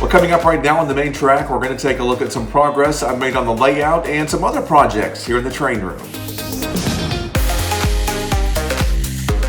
Well, coming up right now on the main track, we're going to take a look at some progress I've made on the layout and some other projects here in the train room.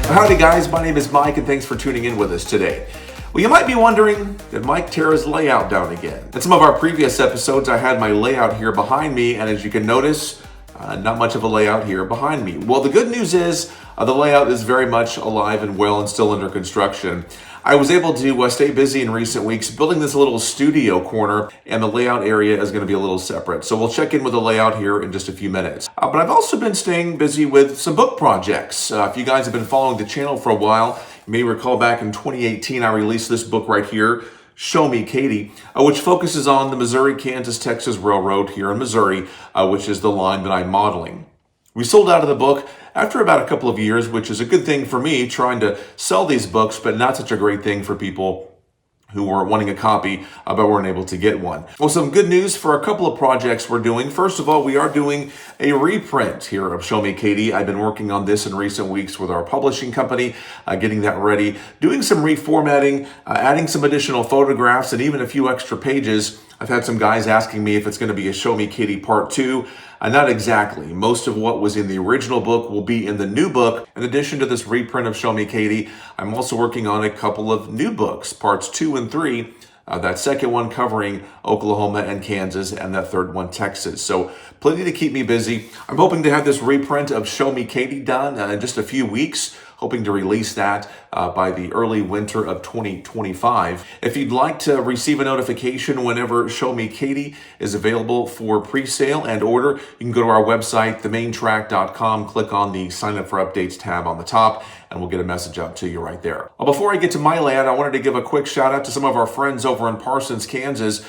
Howdy guys, my name is Mike and thanks for tuning in with us today. Well, you might be wondering, did Mike tear his layout down again? In some of our previous episodes, I had my layout here behind me, and as you can notice, not much of a layout here behind me. Well, the good news is the layout is very much alive and well and still under construction. I was able to stay busy in recent weeks building this little studio corner, and the layout area is going to be a little separate. So we'll check in with the layout here in just a few minutes. But I've also been staying busy with some book projects. If you guys have been following the channel for a while, you may recall back in 2018, I released this book right here, Show Me Katie, which focuses on the Missouri, Kansas, Texas Railroad here in Missouri, which is the line that I'm modeling. We sold out of the book after about a couple of years, which is a good thing for me trying to sell these books, but not such a great thing for people who were wanting a copy but weren't able to get one. Well, some good news for a couple of projects we're doing. First of all, we are doing a reprint here of Show Me Katie. I've been working on this in recent weeks with our publishing company, getting that ready, doing some reformatting, adding some additional photographs, and even a few extra pages. I've had some guys asking me if it's going to be a Show Me Katie Part 2. Not exactly. Most of what was in the original book will be in the new book. In addition to this reprint of Show Me Katie, I'm also working on a couple of new books, Parts 2 and 3. That second one covering Oklahoma and Kansas, and that third one Texas. So plenty to keep me busy. I'm hoping to have this reprint of Show Me Katie done in just a few weeks. Hoping to release that by the early winter of 2025. If you'd like to receive a notification whenever Show Me Katie is available for pre-sale and order, you can go to our website, themaintrack.com, click on the Sign Up for Updates tab on the top, and we'll get a message out to you right there. Well, before I get to my layout, I wanted to give a quick shout out to some of our friends over in Parsons, Kansas.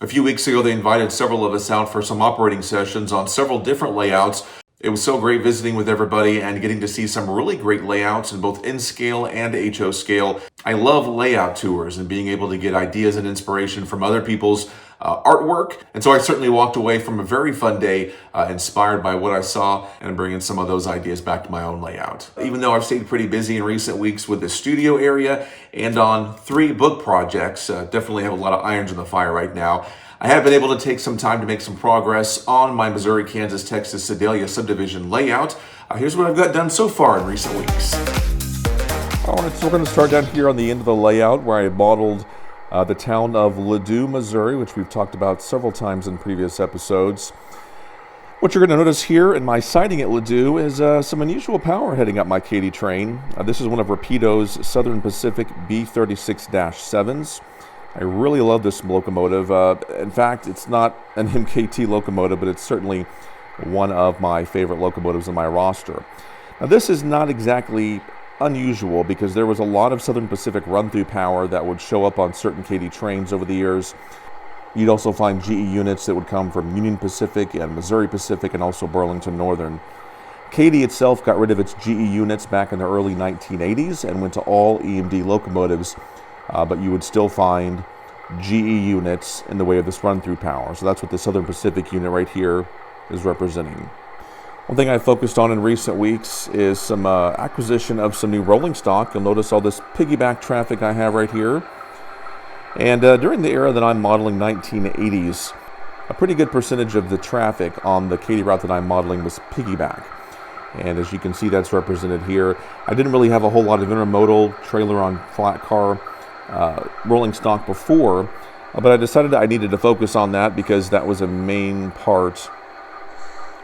A few weeks ago, they invited several of us out for some operating sessions on several different layouts. It was so great visiting with everybody and getting to see some really great layouts in both in-scale and HO scale. I love layout tours and being able to get ideas and inspiration from other people's artwork. And so I certainly walked away from a very fun day inspired by what I saw and bringing some of those ideas back to my own layout. Even though I've stayed pretty busy in recent weeks with the studio area and on 3 book projects, definitely have a lot of irons in the fire right now. I have been able to take some time to make some progress on my Missouri, Kansas, Texas, Sedalia subdivision layout. Here's what I've got done so far in recent weeks. We're going to start down here on the end of the layout where I modeled the town of Ladue, Missouri, which we've talked about several times in previous episodes. What you're going to notice here in my siding at Ladue is some unusual power heading up my Katy train. This is one of Rapido's Southern Pacific B36-7s. I really love this locomotive. In fact, it's not an MKT locomotive, but it's certainly one of my favorite locomotives in my roster. Now, this is not exactly unusual because there was a lot of Southern Pacific run-through power that would show up on certain Katy trains over the years. You'd also find GE units that would come from Union Pacific and Missouri Pacific and also Burlington Northern. Katy itself got rid of its GE units back in the early 1980s and went to all EMD locomotives. But you would still find GE units in the way of this run-through power. So that's what the Southern Pacific unit right here is representing. One thing I focused on in recent weeks is some acquisition of some new rolling stock. You'll notice all this piggyback traffic I have right here. And during the era that I'm modeling, 1980s, a pretty good percentage of the traffic on the Katy route that I'm modeling was piggyback. And as you can see, that's represented here. I didn't really have a whole lot of intermodal trailer on flat car rolling stock before, but I decided I needed to focus on that because that was a main part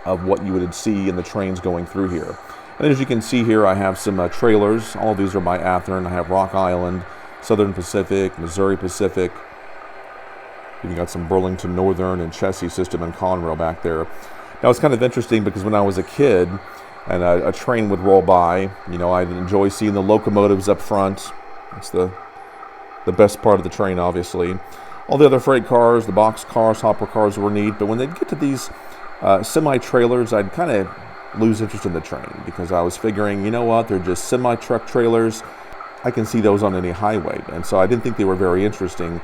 of what you would see in the trains going through here. And as you can see here, I have some trailers. All of these are by Athearn. I have Rock Island, Southern Pacific, Missouri Pacific. You've got some Burlington Northern and Chessie system and Conrail back there. Now it's kind of interesting because when I was a kid and a train would roll by, you know, I'd enjoy seeing the locomotives up front. It's the best part of the train, obviously. All the other freight cars, the box cars, hopper cars were neat, but when they'd get to these semi-trailers, I'd kind of lose interest in the train because I was figuring, you know what, they're just semi-truck trailers. I can see those on any highway, and so I didn't think they were very interesting,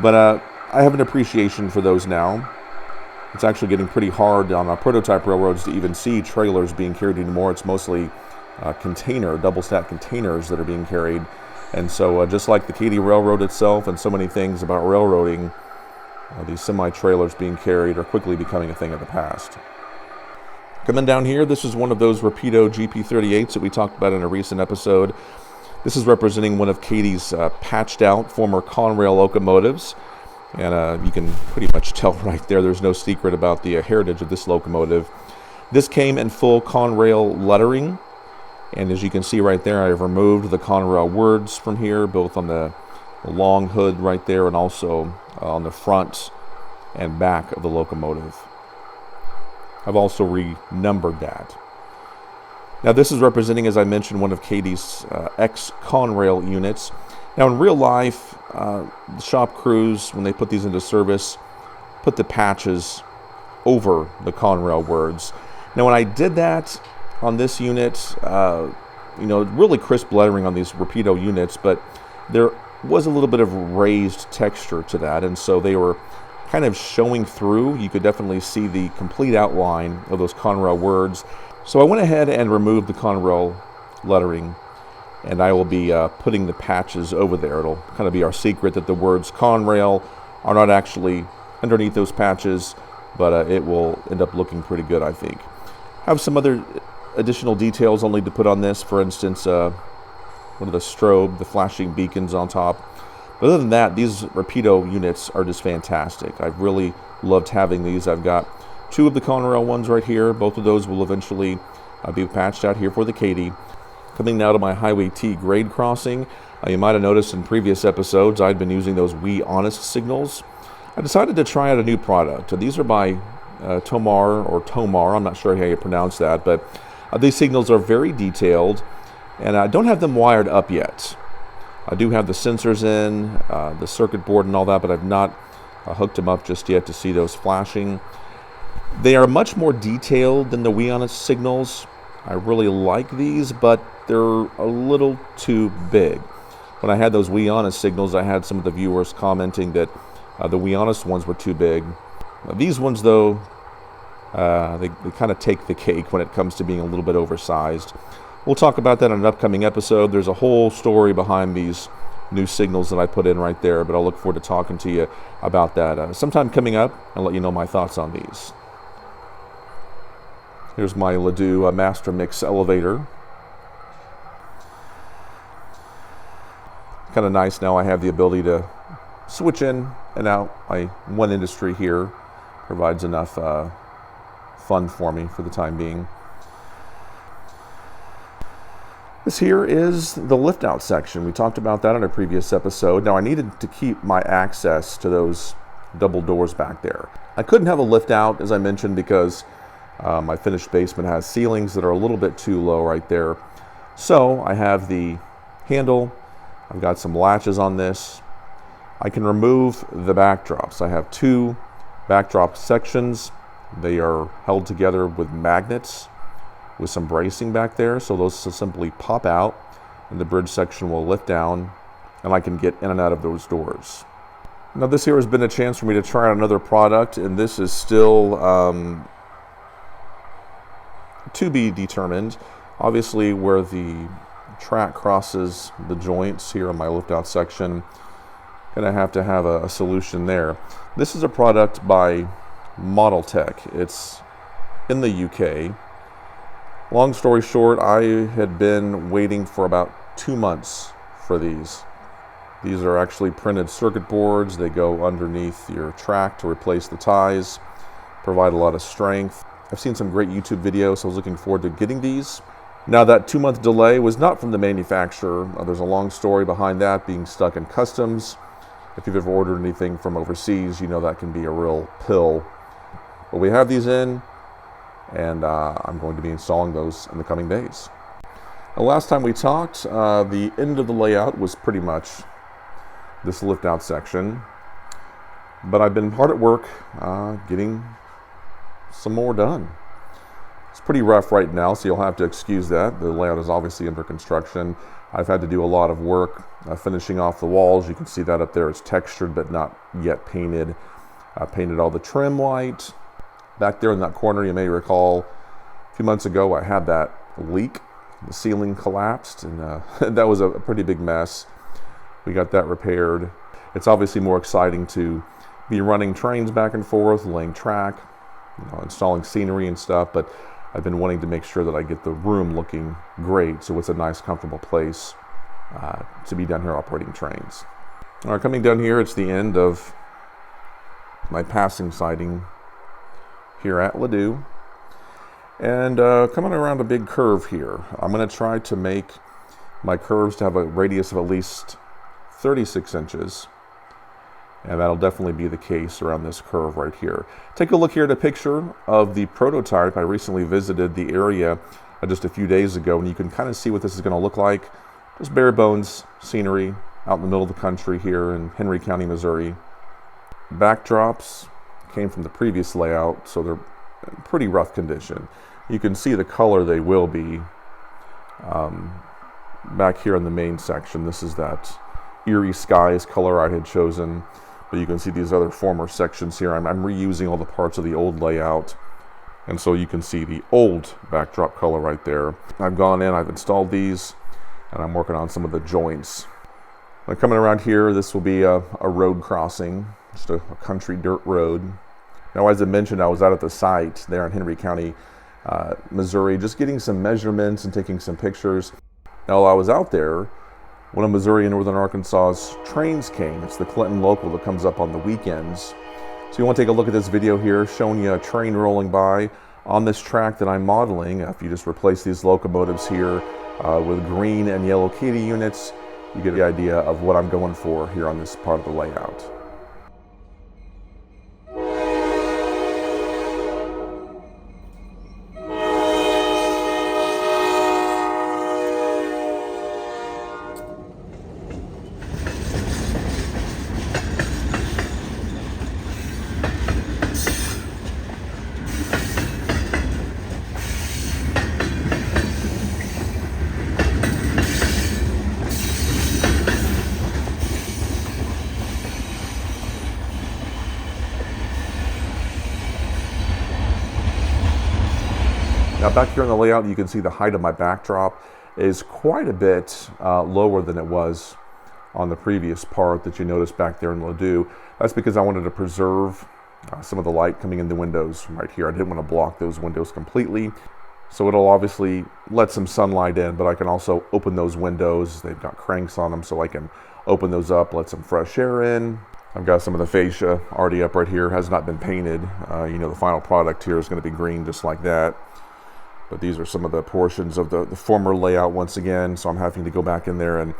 but I have an appreciation for those now. It's actually getting pretty hard on our prototype railroads to even see trailers being carried anymore. It's mostly double-stack containers that are being carried. And so just like the Katy Railroad itself and so many things about railroading, these semi-trailers being carried are quickly becoming a thing of the past. Coming down here, this is one of those Rapido GP38s that we talked about in a recent episode. This is representing one of Katy's patched out former Conrail locomotives. And you can pretty much tell right there, there's no secret about the heritage of this locomotive. This came in full Conrail lettering. And as you can see right there, I've removed the Conrail words from here, both on the long hood right there and also on the front and back of the locomotive. I've also renumbered that. Now this is representing, as I mentioned, one of Katy's ex-Conrail units. Now in real life, the shop crews, when they put these into service, put the patches over the Conrail words. Now when I did that on this unit, really crisp lettering on these Rapido units, but there was a little bit of raised texture to that, and so they were kind of showing through. You could definitely see the complete outline of those Conrail words. So I went ahead and removed the Conrail lettering, and I will be putting the patches over there. It'll kind of be our secret that the words Conrail are not actually underneath those patches, but it will end up looking pretty good, I think. I have some other additional details I'll need to put on this. For instance, one of the strobe, the flashing beacons on top. But other than that, these Rapido units are just fantastic. I've really loved having these. I've got two of the Conrail ones right here. Both of those will eventually be patched out here for the Katy. Coming now to my Highway T grade crossing. You might have noticed in previous episodes I'd been using those We Honest signals. I decided to try out a new product. These are by Tomar. I'm not sure how you pronounce that, but these signals are very detailed, and I don't have them wired up yet. I do have the sensors in, the circuit board and all that, but I've not hooked them up just yet to see those flashing. They are much more detailed than the We Honest signals. I really like these, but they're a little too big. When I had those We Honest signals, I had some of the viewers commenting that the We Honest ones were too big. These ones, though, they kind of take the cake when it comes to being a little bit oversized. We'll talk about that in an upcoming episode. There's a whole story behind these new signals that I put in right there, but I'll look forward to talking to you about that sometime coming up. I'll let you know my thoughts on these. Here's my Ledoux Master Mix elevator. Kind of nice now I have the ability to switch in and out. My one industry here provides enough fun for me for the time being. This here is the lift out section. We talked about that in a previous episode. Now I needed to keep my access to those double doors back there. I couldn't have a lift out, as I mentioned, because my finished basement has ceilings that are a little bit too low right there. So I have the handle. I've got some latches on this. I can remove the backdrops. I have two backdrop sections. They are held together with magnets with some bracing back there, so those will simply pop out and the bridge section will lift down and I can get in and out of those doors. Now this here has been a chance for me to try out another product, and this is still to be determined. Obviously where the track crosses the joints here on my lift out section, gonna have to have a solution there. This is a product by Model Tech. It's in the UK. Long story short, I had been waiting for about 2 months for these. These are actually printed circuit boards. They go underneath your track to replace the ties, provide a lot of strength. I've seen some great YouTube videos, so I was looking forward to getting these. Now that 2-month delay was not from the manufacturer. There's a long story behind that, being stuck in customs. If you've ever ordered anything from overseas, you know that can be a real pill. But we have these in, and I'm going to be installing those in the coming days. The last time we talked, the end of the layout was pretty much this lift out section, but I've been hard at work getting some more done. It's pretty rough right now, so you'll have to excuse that. The layout is obviously under construction. I've had to do a lot of work finishing off the walls. You can see that up there. It's textured but not yet painted. I painted all the trim white. Back there in that corner, you may recall a few months ago I had that leak. The ceiling collapsed, and that was a pretty big mess. We got that repaired. It's obviously more exciting to be running trains back and forth, laying track, installing scenery and stuff, but I've been wanting to make sure that I get the room looking great, so it's a nice, comfortable place to be down here operating trains. All right, coming down here, it's the end of my passing siding here at Ladue. And coming around a big curve here, I'm going to try to make my curves to have a radius of at least 36 inches. And that'll definitely be the case around this curve right here. Take a look here at a picture of the prototype. I recently visited the area just a few days ago, and you can kind of see what this is going to look like. Just bare bones scenery out in the middle of the country here in Henry County, Missouri. Backdrops came from the previous layout, so they're in pretty rough condition. You can see the color they will be back here in the main section. This is that Eerie Skies color I had chosen. But you can see these other former sections here. I'm reusing all the parts of the old layout. And so you can see the old backdrop color right there. I've gone in, I've installed these, and I'm working on some of the joints. Now coming around here, this will be a road crossing, just a country dirt road. Now, as I mentioned, I was out at the site there in Henry County, Missouri, just getting some measurements and taking some pictures. Now, while I was out there, one of Missouri and Northern Arkansas's trains came. It's the Clinton Local that comes up on the weekends. So you want to take a look at this video here showing you a train rolling by on this track that I'm modeling. If you just replace these locomotives here with green and yellow Katy units, you get the idea of what I'm going for here on this part of the layout. Now back here on the layout, you can see the height of my backdrop is quite a bit lower than it was on the previous part that you noticed back there in Ladue. That's because I wanted to preserve some of the light coming in the windows right here. I didn't want to block those windows completely. So it'll obviously let some sunlight in, but I can also open those windows. They've got cranks on them, so I can open those up, let some fresh air in. I've got some of the fascia already up right here, has not been painted. The final product here is going to be green just like that. But these are some of the portions of the former layout once again, so I'm having to go back in there and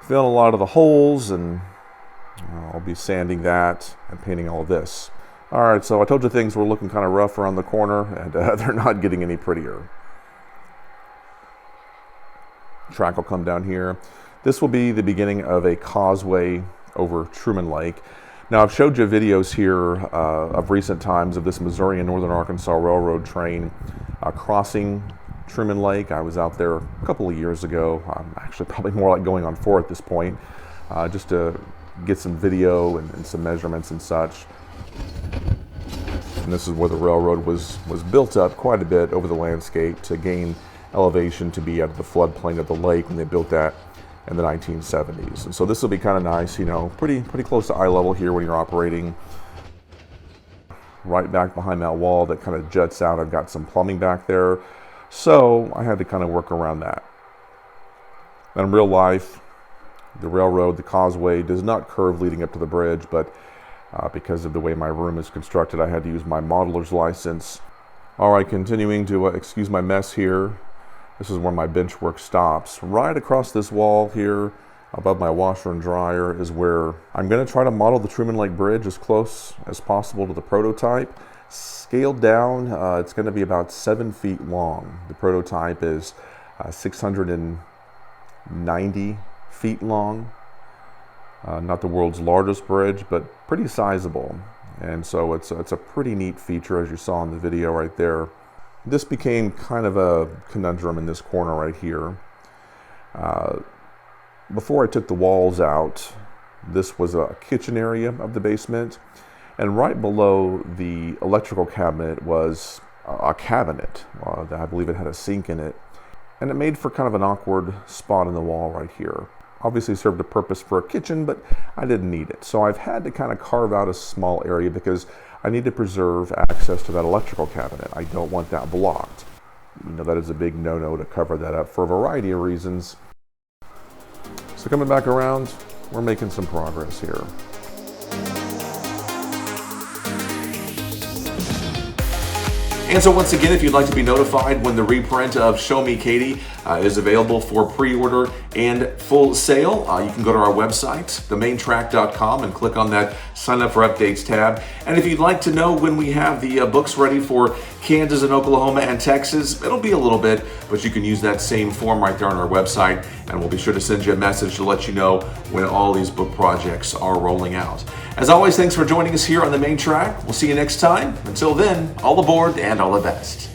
fill in a lot of the holes, and I'll be sanding that and painting all of this. All right, so I told you things were looking kind of rough around the corner, and they're not getting any prettier. Track will come down here. This will be the beginning of a causeway over Truman Lake. Now, I've showed you videos here of recent times of this Missouri and Northern Arkansas Railroad train crossing Truman Lake. I was out there a couple of years ago, actually probably more like going on 4 at this point, just to get some video and some measurements and such. And this is where the railroad was built up quite a bit over the landscape to gain elevation to be at the floodplain of the lake when they built that in the 1970s. And so this will be kind of nice, pretty close to eye level here when you're operating. Right back behind that wall that kind of juts out, I've got some plumbing back there. So I had to kind of work around that. In real life, the railroad, the causeway, does not curve leading up to the bridge, but because of the way my room is constructed, I had to use my modeler's license. All right, continuing to excuse my mess here. This is where my bench work stops. Right across this wall here, above my washer and dryer, is where I'm going to try to model the Truman Lake Bridge as close as possible to the prototype. Scaled down, it's going to be about 7 feet long. The prototype is 690 feet long. Not the world's largest bridge, but pretty sizable. And so it's a pretty neat feature, as you saw in the video right there. This became kind of a conundrum in this corner right here. Before I took the walls out, this was a kitchen area of the basement, and right below the electrical cabinet was a cabinet. I believe it had a sink in it, and it made for kind of an awkward spot in the wall right here. obviously served a purpose for a kitchen, but I didn't need it. So I've had to kind of carve out a small area because I need to preserve access to that electrical cabinet. I don't want that blocked. That is a big no-no to cover that up for a variety of reasons. So coming back around, we're making some progress here. And so once again, if you'd like to be notified when the reprint of Show Me Katie is available for pre-order and full sale, you can go to our website, themaintrack.com, and click on that Sign Up for Updates tab. And if you'd like to know when we have the books ready for Kansas and Oklahoma and Texas, it'll be a little bit, but you can use that same form right there on our website, and we'll be sure to send you a message to let you know when all these book projects are rolling out. As always, thanks for joining us here on The Main Track. We'll see you next time. Until then, all aboard and all the best.